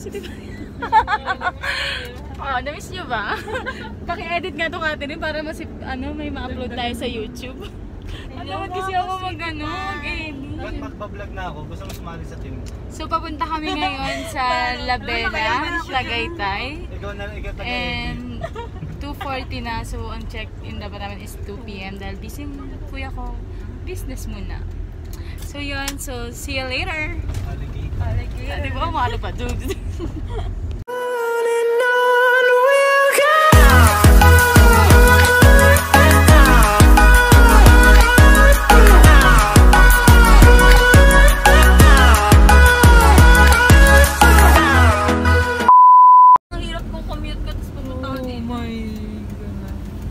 City Pie. Oh, na-miss nyo ba? Paki-edit nga to Catherine para may ma-upload tayo sa YouTube. Naman kasi ako mag-edit. Ba't magpa-vlog na ako? Gusto mo sumali sa team? So, papunta kami ngayon sa Labela, Tagaytay. Ikaw Tagaytay. And 2:40 na. So, ang check-in dapat namin is 2 PM dahil busy kuya ko. Business muna. So, yun. So, see you later. Alligator. Di ba? Mahalo pa.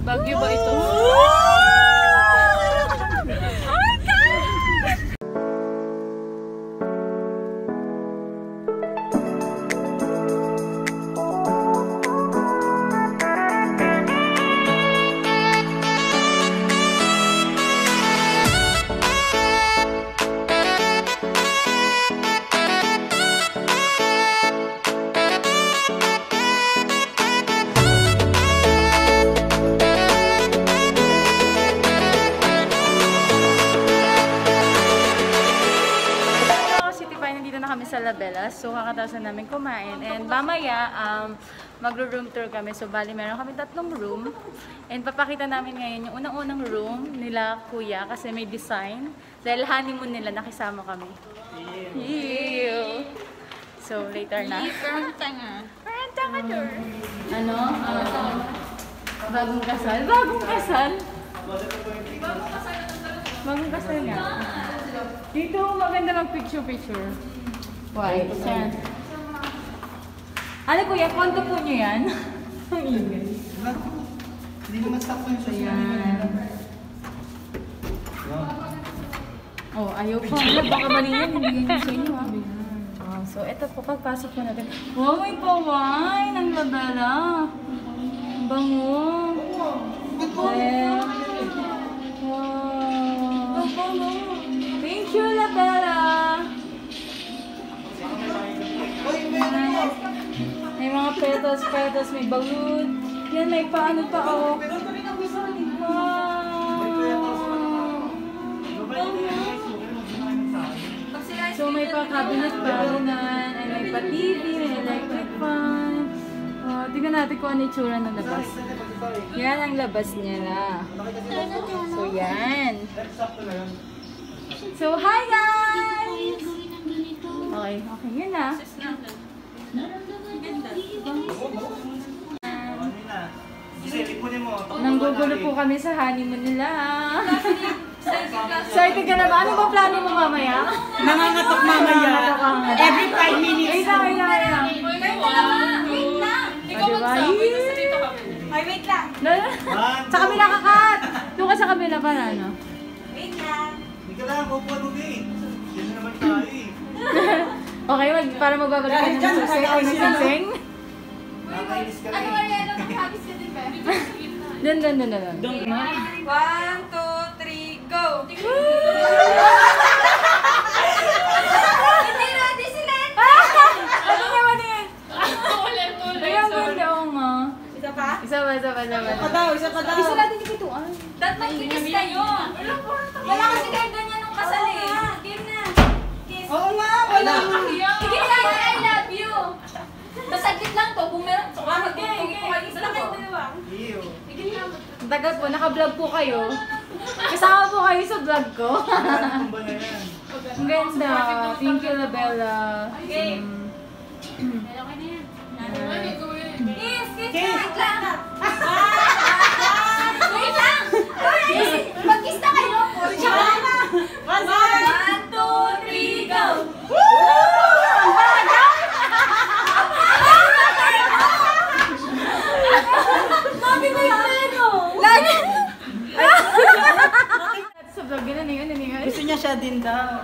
Bagyo ba ito? Sa Labela. So, kakatapos na namin kumain. And mamaya, magro-room tour kami. So, bali, meron kami 3 room. And papakita namin ngayon yung unang-unang room nila kuya kasi may design. Dahil honeymoon nila, nakisama kami. Ew. So, later na. Parang tanga. Parang tanga tour. Ano? Bagong kasal? Bagong kasal? Bagong kasal nga. Dito, maganda mag-picture-picture. Why? Yan. Ano kuya, konto po nyo yan? Ang ingay. Hindi naman stop po yung susunod. Ayan. Oh, ayaw pa. Baka mali yan. Hindi yan sa inyo ha. Oh, so, eto po, pagpasok po natin. Wow, may pawine ng Labela. Ang bango. Wow. Thank you, Labela. May mga petals, may balloon. Yan, may paano pa oh. Wow! So may pa-cabinet pa, and may pa-TV, may electric fan. Tingnan natin kung ano yung tsura ng labas. Yan ang labas niya na. So yan. So hi guys! Okay, yun na. Nanggugulo po kami sa honeymoon nila. Excited ka na ba? Ano ba plano mo mamaya? Nangangatok mamaya. Every 5 minutes. Wait lang. Ikaw magsabi. Ay, wait lang. Sa kabila ka, Kat. Doon ka sa kabila pa na, no? Wait lang. Hindi ka lang, magpapalugin. Yan naman tayo eh. Okay, para magbabalik ka ng susi o ng singsing. Nakakainis ka Ano rin. wala yan? Nakakabis ka din ba? Doon. 1, 2, 3, go! Hindi ready sila yan! Ano naman yan? Kaya ganda o nga. Isa pa? Isa pa. Isa pa daw. Isa natin yung kituan. Dapat kiss kayo! Wala kasi kayo ganyan nung kasal eh. Game na. Kiss. Oo nga, wala. Sige tayo, I love you! Masaglit lang to, kung meron to. Wala kayo dalawa. Iyo. Ang tagal po, naka-vlog po kayo. Kasama po kayo sa vlog ko. Ano ba na yan? Ang ganda. Thank you, Labela. Okay. Kiss! Wait lang! Wait lang! Mag-kiss na kayo! 1, 2, 3, go! Mami mo yung ano! Lagi! Sa vlog, ganun yun. Gusto niya siya din daw.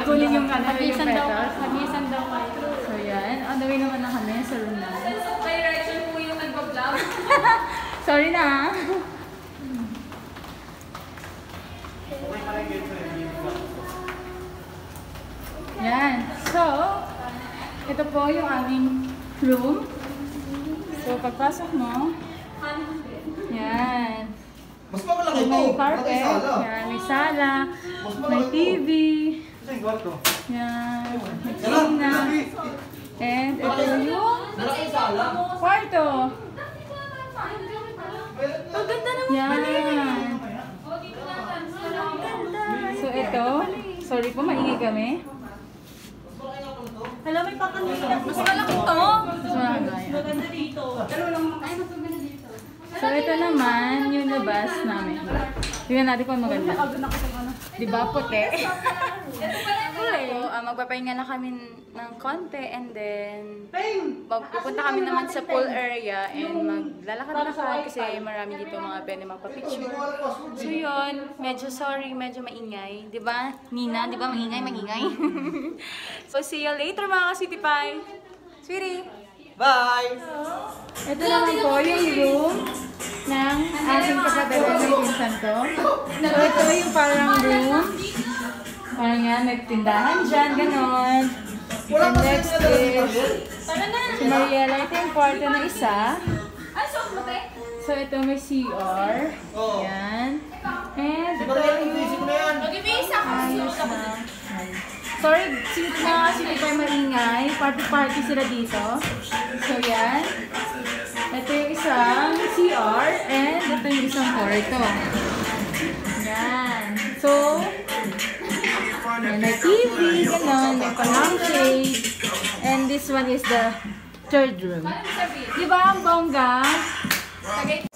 Kunin yung petals. Hagisan daw kayo. So yan. On the way naman na kami sa room na. May Rachel po yung nag-vlog. Sorry na. Yan. So, Ito po yung aming room. So, pagpasok mo, yan. Mas mamalaki ito. May carpet, yan, may sala, may TV, Ito yung kwarto. yan, may kusina. And ito yung kwarto. Ang ganda naman. Yan. So, ito. Sorry po, maingay kami. Hala, may pakanila. Mas malaki to. Mas malaki. Maganda dito. So, ito naman yung labas namin. Tingnan natin kung maganda. Diba, puti? So, magpapahinga na kami ng konti and then magpupunta kami naman sa pool area and maglalakad-lakad kasi marami dito mga pwede magpa-picture. So yun, medyo sorry, medyo maingay. Diba, Nina? Diba, maingay? So see you later mga ka-City Pie. Sweetie! Bye! Ito naman po yung room ng ating kapatid ng pinsan ko. So ito yung parang room. Parang yan, may tindahan dyan, ganon. And next is si Mariela. Ito yung kwarto na isa. So ito may CR. Yan. And ito yung ayos na. Sorry, sino tayo maingay. Party-party sila dito. So yan. Ito yung isang CR. And ito yung isang kwarto. Yan. So, may TV, gano'n, may pa-lampshade. And this one is the third room. Diba ang bongga?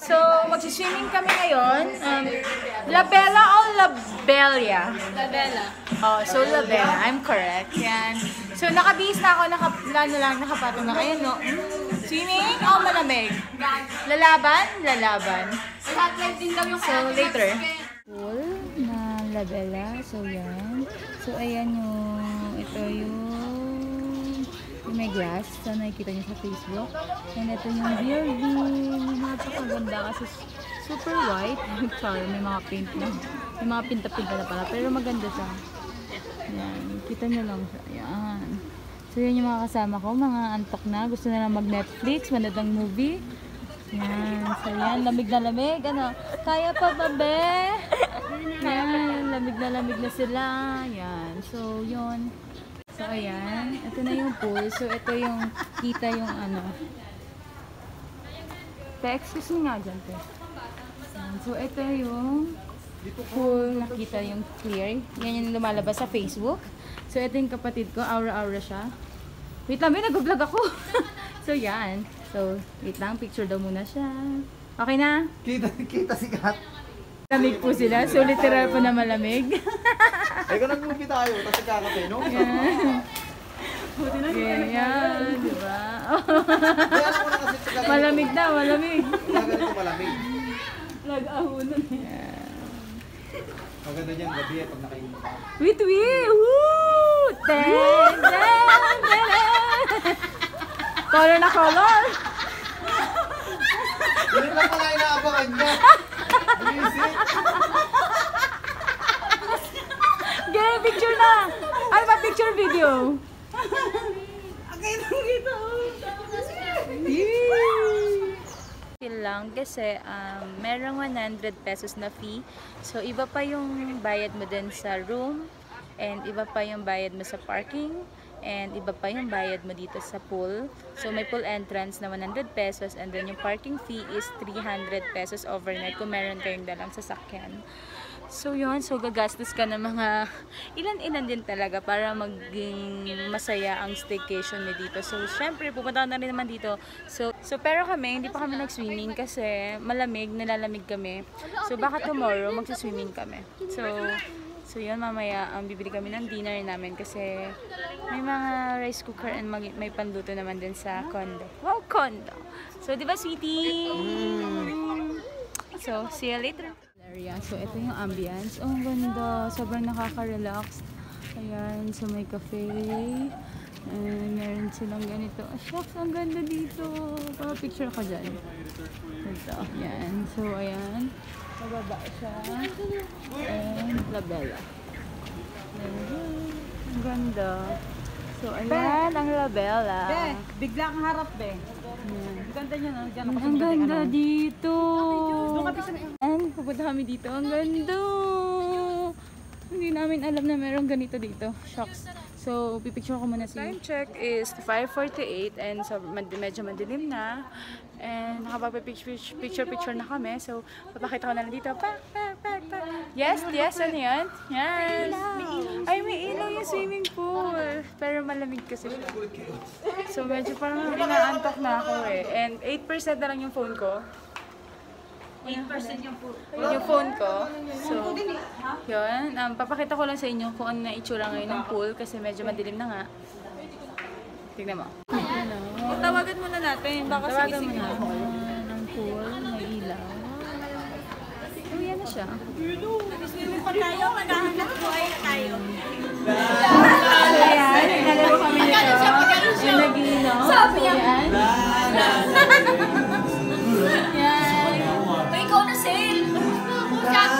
So, magsiswimming kami ngayon. La Bella o La Bella? La Bella. Oh, so La Bella. I'm correct. Yan. So, nakabihis na ako, nakapatong na kayo, no? Swimming o malamig? Lalaban? Lalaban. So, later. Pool na La Bella. So, yan. So, ayan yung, ito yung may glass. So, nakikita niyo sa Facebook. And ito yung beer view. Napakaganda kasi super white. Sorry, may mga paint na. May mga pinta-pinta na pala. Pero maganda siya. Yan. Kita niyo lang siya. Yan. So, yun yung mga kasama ko. Mga antok na. Gusto na lang mag-Netflix. Manood ng movie. Yan. So, yan. Lamig na lamig. Ano? Kaya pa ba, be? Yan. Lamig na sila. Yan. So, yun. So, ayan. Ito na yung pool. So, ito yung kita yung ano. Excuse me nga dyan, te. Ayan. So, ito yung pool. Nakita yung clear. Yan yung lumalabas sa Facebook. So, ito yung kapatid ko. Aura-aura siya. Wait lang, nag-vlog ako. So, yan. So, wait lang. Picture daw muna siya. Okay na? Kita si Kat. Malamig po sila. So, literal po na malamig. Ay, kung nag-movie tayo, tapos nagkakape, no? Ganyan, di ba? Kaya ako na kasi sa Malamig na, malamig. Kaya ganito malamig. Nag-ahunan. Maganda niyan gabi pag nakainit ka. Wait! Woo! Ten! Color na color! Ganun lang pala inaabangan niya. Visit. Gaya, picture na! Ay, ba picture video? Lang kasi merong 100 pesos na fee. So, iba pa yung bayad mo din sa room and iba pa yung bayad mo sa parking and iba pa yung bayad mo dito sa pool. So, may pool entrance na 100 pesos and then yung parking fee is 300 pesos overnight kung meron kayong dalang sasakyan. So, yun. So, gagastos ka ng mga ilan-ilan din talaga para maging masaya ang staycation ni dito. So, syempre, pupunta na rin naman dito. So pero kami, hindi pa kami nag-swimming kasi malamig, nilalamig kami. So, baka tomorrow, magsiswimming kami. So, yun, mamaya, bibili kami ng dinner namin kasi may mga rice cooker and may panluto naman din sa condo. Wow, condo! So, di ba, sweetie? So, see you later. So, ito yung ambience. Oh, ang ganda. Sobrang nakaka-relax. Ayan, so may cafe. And meron silang ganito. Ah, shucks, ang ganda dito. Picture ako dyan. Ito, ayan. So, ayan. Mababa siya. And La Bella. Ayan. Ang ganda. So, ayan ang Labella. Be, bigla kang harap, be. Ang ganda niya, no? Diyan ako Ang ganda ano. dito. Ayan, pupunta kami dito. Ang ganda. Hindi namin alam na meron ganito dito. Shocks. So, pipicture ko muna si... Time check is 5:48 and so medyo madilim na. And nakapag-picture na kami. So, papakita ko na lang dito. Pak. Yes, ano yan? Yes. Ay, may ilaw yung swimming pool. Pero malamig kasi siya. So, medyo parang inaantok na ako eh. And 8% na lang yung phone ko. 8% yung phone ko. So, yun. Papakita ko lang sa inyo kung ano na itsura ngayon ng pool kasi medyo madilim na nga. Tignan mo. Tawagan muna natin. Baka Tawagan mo na. Ng pool, may ilaw. Oh, yan na siya. swimming pa tayo, maghahanap buhay tayo. So, yan. Nalaro kami nito. Yung nag-ilaw. Sabi niya. Yan. Yan. May ikaw na sale. Chat.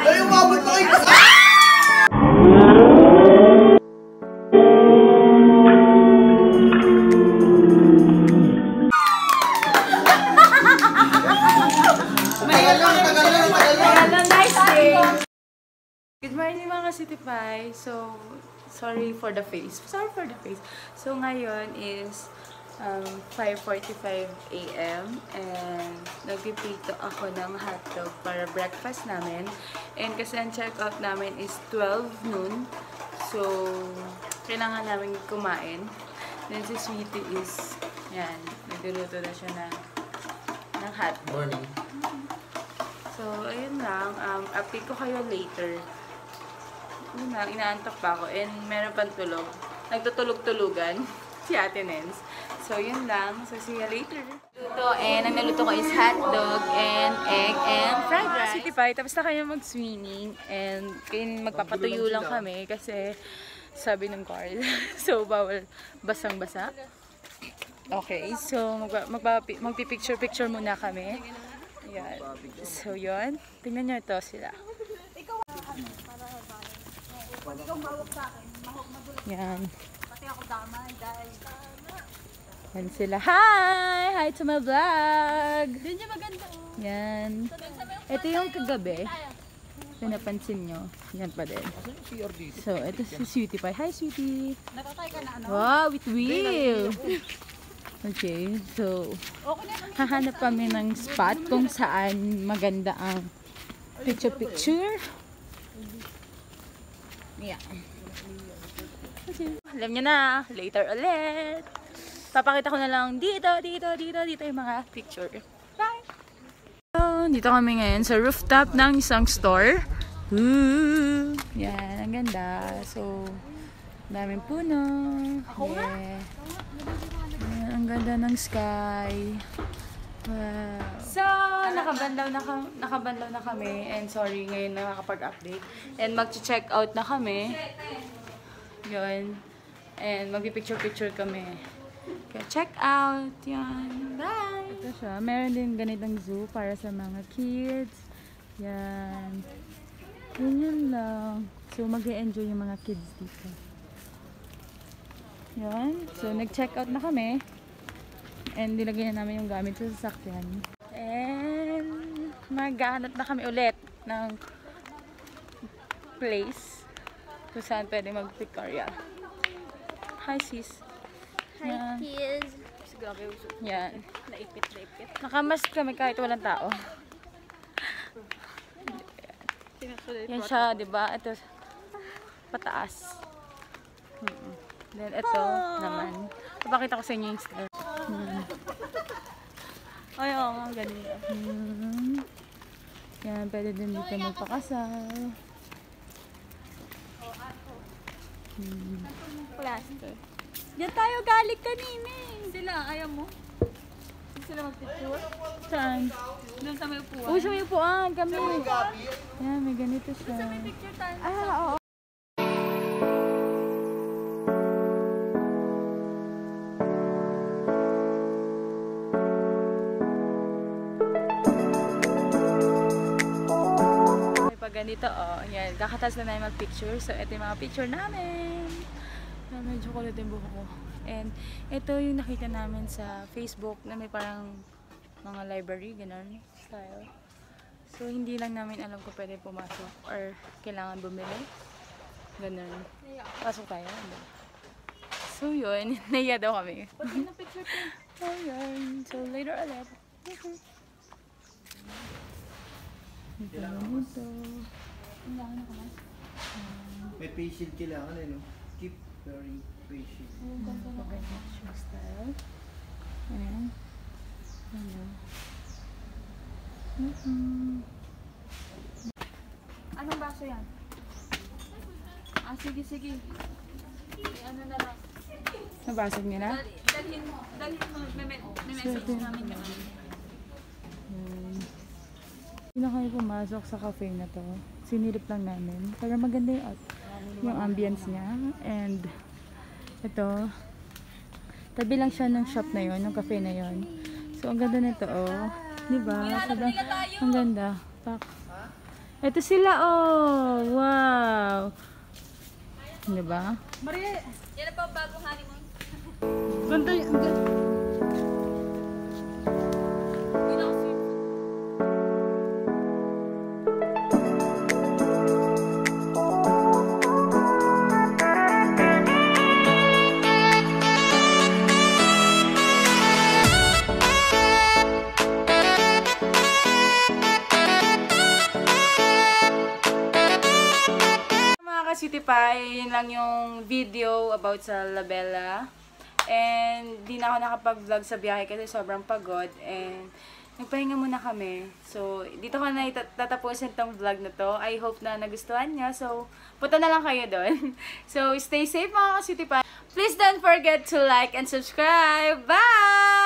Ay, umabot na kayo! Good morning mga City Pie. So, sorry for the face. So, ngayon is 5:45 AM and nagpiprito ako ng hotdog para breakfast namin. And kasi ang check-out namin is 12 noon. So, kailangan namin kumain. Then si Sweetie is, yan, nagluluto na siya ng hotdog. Morning. So, ayun lang. Update ko kayo later. Yun lang, inaantok pa ako. And meron pang tulog. Nagtutulog-tulugan si Ate Nens. So, yun lang. So, see you later. And ang naluto ko is hotdog and egg and fried rice. City Pie, tapos na kayo mag-swimming. And magpapatuyo lang kami kasi sabi ng Carl. So, bawal basang-basa. Okay, so magpipicture-picture muna kami. Yan. So, yun. Tingnan nyo ito sila. Yan. Pati ako damay dahil Yan sila. Hi! Hi to my vlog! Doon yung maganda. Yan. Ito yung kagabi. Pinapansin nyo. Yan pa din. So, ito si Sweetie Pie. Hi, Sweetie! Nakatay ka na ano? Wow, with wheel! Okay, so hahanap kami ng spot kung saan maganda ang picture-picture. Yeah. Okay. Alam niyo na, later ulit. Papakita ko na lang dito yung mga picture. Bye! So, dito kami ngayon sa rooftop ng isang store. Ooh, yan, ang ganda. So, daming puno. Yeah. Ayan, ang ganda ng sky. Wow. So, nakabanlaw na kami. And sorry, ngayon nakakapag-update. And mag-check out na kami. Yun. And magpipicture-picture kami. Kaya check out. Yan. Bye! Ito siya. Meron din ganitong zoo para sa mga kids. Yan. Ganyan lang. So, mag-e-enjoy yung mga kids dito. Yan. So, nag-check out na kami. And nilagay na namin yung gamit sa sasakyan. And maghanap na kami ulit ng place kung saan pwede mag-pictorial. Hi, sis. Hi, kids. Yan. Nakamask kami kahit walang tao. Yan siya, diba? Ito, pataas. Then, ito naman. Papakita ko sa inyo yung style. Ay, oo, ang ganda. Yan, pwede din dito magpakasal. Plaster. Yan tayo galing kanina eh. Sila, ayaw mo? Sila mag-picture? Saan? Doon sa may upuan. Uy, sa may upuan kami. Yan, may ganito siya. Sa may picture tayo. Ah, oo. Ganito, oh. Yan, kakatas na namin mag-picture. So, ito yung mga picture namin. Medyo kulot yung buhok ko. And, ito yung nakita namin sa Facebook na may parang mga library, ganun, style. So, hindi lang namin alam kung pwede pumasok or kailangan bumili. Ganun. Pasok tayo. So, yun. Naiya daw kami. Pati na picture tayo. So, yun. So, later ulit. Ito. May patient kailangan eh, no? Keep very patient. Pagka-nature style. Ayan. Ayan. Anong baso yan? Ah, sige, sige. Ano na lang. Nabasag niyo na? Dalhin mo. May message namin yun. Hindi na kayo pumasok sa cafe na to. Sinilip lang namin. Pero maganda yung ambience niya. And ito, tabi lang siya ng shop na yon, ng cafe na yon. So, ang ganda nito, oh. Diba? Ang ganda. Pak. Ito sila, oh. Wow. Diba? Maria, Yan na pa ang bagong honeymoon. ganda yun. City Pie, yun lang yung video about sa Labella. And di na ako nakapag-vlog sa biyahe kasi sobrang pagod. And nagpahinga muna kami. So, dito ko na tatapusin tong vlog na to. I hope na nagustuhan nyo. So, punta na lang kayo doon. So, stay safe mga City Pie. Please don't forget to like and subscribe. Bye!